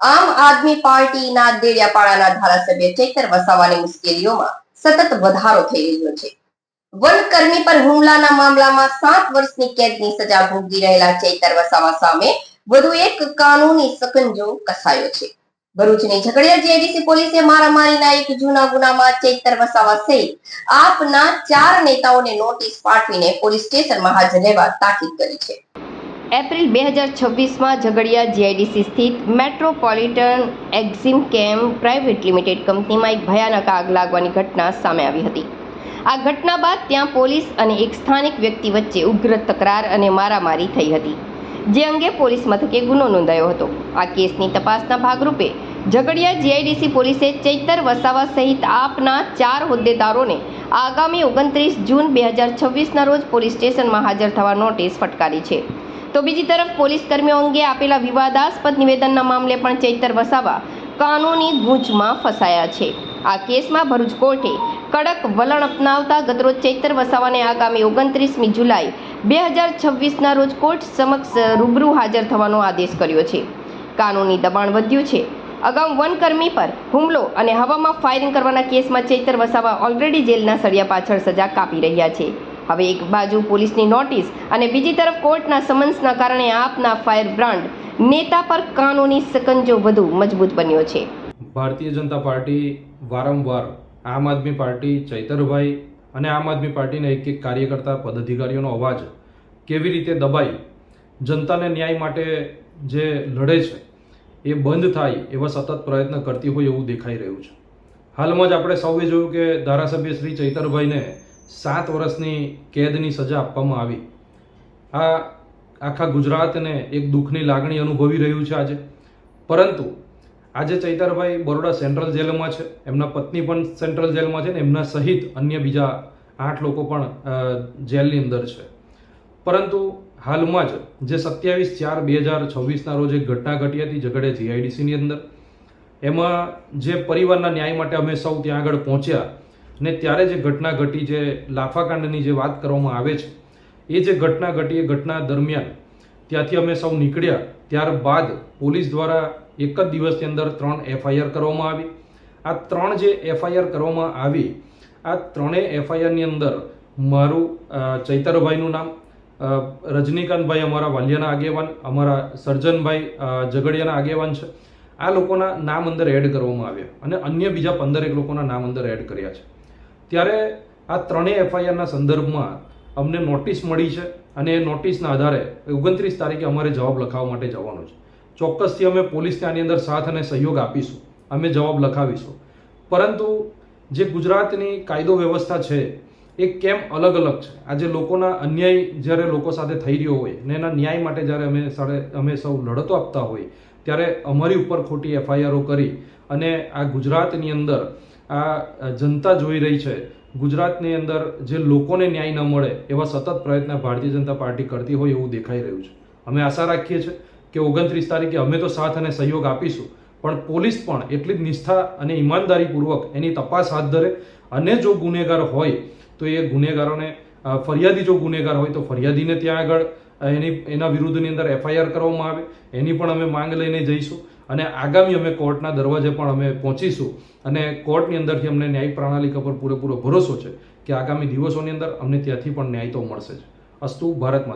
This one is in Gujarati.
આમ આદમી પાર્ટીના દેડિયાપાડાના ધારાસભ્ય ચૈતર વસાવાની મુશ્કેલીઓમાં સતત વધારો થઈ રહ્યો છે. વનકર્મી પર હુમલાના મામલામાં 7 વર્ષની કેદની સજા ભોગવી રહેલા ચૈતર વસાવા સામે વધુ એક કાનૂની સકંજો કસાયો છે. ભરૂચની ઝઘડિયા જીઆઈડીસી પોલીસે મારામારીના એક જૂના ગુનામાં ચૈતર વસાવા સહિત આપના 4 નેતાઓને નોટિસ પાઠવીને પોલીસ સ્ટેશનમાં હાજર રહેવા તાકીદ કરી છે. એપ્રિલ 2026માં ઝઘડિયા જીઆઈડીસી સ્થિત મેટ્રોપોલિટન એક્ઝિમ કેમ પ્રાઇવેટ લિમિટેડ કંપનીમાં એક ભયાનક આગ લાગવાની ઘટના સામે આવી હતી. આ ઘટના બાદ ત્યાં પોલીસ અને એક સ્થાનિક વ્યક્તિ વચ્ચે ઉગ્ર તકરાર અને મારામારી થઈ હતી, જે અંગે પોલીસ મથકે ગુનો નોંધાયો હતો. આ કેસની તપાસના ભાગરૂપે ઝઘડિયા જીઆઈડીસી પોલીસે ચૈતર વસાવા સહિત આપના 4 હોદ્દેદારોને આગામી 29 જૂન 2026ના રોજ પોલીસ સ્ટેશનમાં હાજર થવા નોટિસ ફટકારી છે. તો બીજી તરફ પોલીસ કર્મીઓ અંગે આપેલા વિવાદાસ્પદ નિવેદનના મામલે પણ ચૈતર વસાવા કાનૂની ગૂંચમાં ફસાયા છે. આ કેસમાં ભરૂચ કોર્ટે કડક વલણ અપનાવતા ગતરોજ ચૈતર વસાવાને આગામી 29મી જુલાઈ 2026ના રોજ કોર્ટ સમક્ષ રૂબરૂ હાજર થવાનો આદેશ કર્યો છે. કાનૂની દબાણ વધ્યું છે. અગાઉ વનકર્મી પર હુમલો અને હવામાં ફાયરિંગ કરવાના કેસમાં ચૈતર વસાવા ઓલરેડી જેલના સળિયા પાછળ સજા કાપી રહ્યા છે. હવે એક બાજુ પોલીસની નોટિસ અને બીજી તરફ કોર્ટના સમન્સના કારણે આપના ફાયર બ્રાન્ડ નેતા પર કાનૂની સકંજો વધુ મજબૂત બન્યો છે. ભારતીય જનતા પાર્ટી વારંવાર આમ આદમી પાર્ટી, ચૈતરભાઈ અને આમ આદમી પાર્ટીના એક કાર્યકર્તા પદાધિકારીઓનો અવાજ કેવી રીતે દબાઈ જનતાને ન્યાય માટે જે લડે છે એ બંધ થાય એવા સતત પ્રયત્ન કરતી હોય એવું દેખાઈ રહ્યું છે. હાલમાં જ આપણે સૌએ જોયું કે ધારાસભ્ય શ્રી ચૈતરભાઈને 7 વર્ષની કેદની સજા આપવામાં આવી. આ આખા ગુજરાતને એક દુઃખની લાગણી અનુભવી રહ્યું છે આજે. પરંતુ આજે ચૈતરભાઈ બરોડા સેન્ટ્રલ જેલમાં છે, એમના પત્ની પણ સેન્ટ્રલ જેલમાં છે ને એમના સહિત અન્ય બીજા 8 લોકો પણ જેલની અંદર છે. પરંતુ હાલમાં જ જે 27/4/2026ના રોજ એક ઘટના ઘટી હતી ઝઘડિયા જીઆઈડીસીની અંદર, એમાં જે પરિવારના ન્યાય માટે અમે સૌ ત્યાં આગળ પહોંચ્યા ને ત્યારે જે ઘટના ઘટી, જે લાફાકાંડની જે વાત કરવામાં આવે છે, એ જે ઘટના ઘટી એ ઘટના દરમિયાન ત્યાંથી અમે સૌ નીકળ્યા. ત્યારબાદ પોલીસ દ્વારા એક જ દિવસની અંદર 3 FIR કરવામાં આવી. આ 3 જે FIR કરવામાં આવી, આ 3 FIRની અંદર મારું ચૈતરભાઈનું નામ, રજનીકાંતભાઈ અમારા વાલિયાના આગેવાન, અમારા સર્જનભાઈ ઝઘડિયાના આગેવાન છે, આ લોકોના નામ અંદર એડ કરવામાં આવ્યા અને અન્ય બીજા 15 લોકોના નામ અંદર એડ કર્યા છે. ત્યારે આ 3 FIRના સંદર્ભમાં અમને નોટિસ મળી છે અને એ નોટિસના આધારે 29 તારીખે અમારે જવાબ લખાવવા માટે જવાનું છે. ચોક્કસથી અમે પોલીસને આની અંદર સાથ અને સહયોગ આપીશું, અમે જવાબ લખાવીશું. પરંતુ જે ગુજરાતની કાયદો વ્યવસ્થા છે એ કેમ અલગ અલગ છે? આજે લોકોના અન્યાય જ્યારે લોકો સાથે થઈ રહ્યો હોય ને એના ન્યાય માટે જ્યારે અમે સૌ લડતો આપતા હોય ત્યારે અમારી ઉપર ખોટી FIRઓ કરી અને આ ગુજરાતની અંદર આ જનતા જોઈ રહી છે, ગુજરાતની અંદર જે લોકોને ન્યાય ન મળે એવા સતત પ્રયત્ન ભારતીય જનતા પાર્ટી કરતી હોય એવું દેખાઈ રહ્યું છે. અમે આશા રાખીએ છીએ કે 29 તારીખે અમે તો સાથ અને સહયોગ આપીશું, પણ પોલીસ પણ એટલી જ નિષ્ઠા અને ઈમાનદારીપૂર્વક એની તપાસ હાથ ધરે અને જો ગુનેગાર હોય તો એ ગુનેગારોને, ફરિયાદી જો ગુનેગાર હોય તો ફરિયાદીને ત્યાં આગળ એના વિરુદ્ધની અંદર FIR કરવામાં આવે, એની પણ અમે માંગ લઈને જઈશું અને આગામી અમે કોર્ટના દરવાજે પણ અમે પહોંચીશું અને કોર્ટની અંદરથી અમને ન્યાય પ્રણાલિકા પર પૂરેપૂરો ભરોસો છે કે આગામી દિવસોની અંદર અમને ત્યાંથી પણ ન્યાય તો મળશે જ. અસ્તુ. ભારત માતા.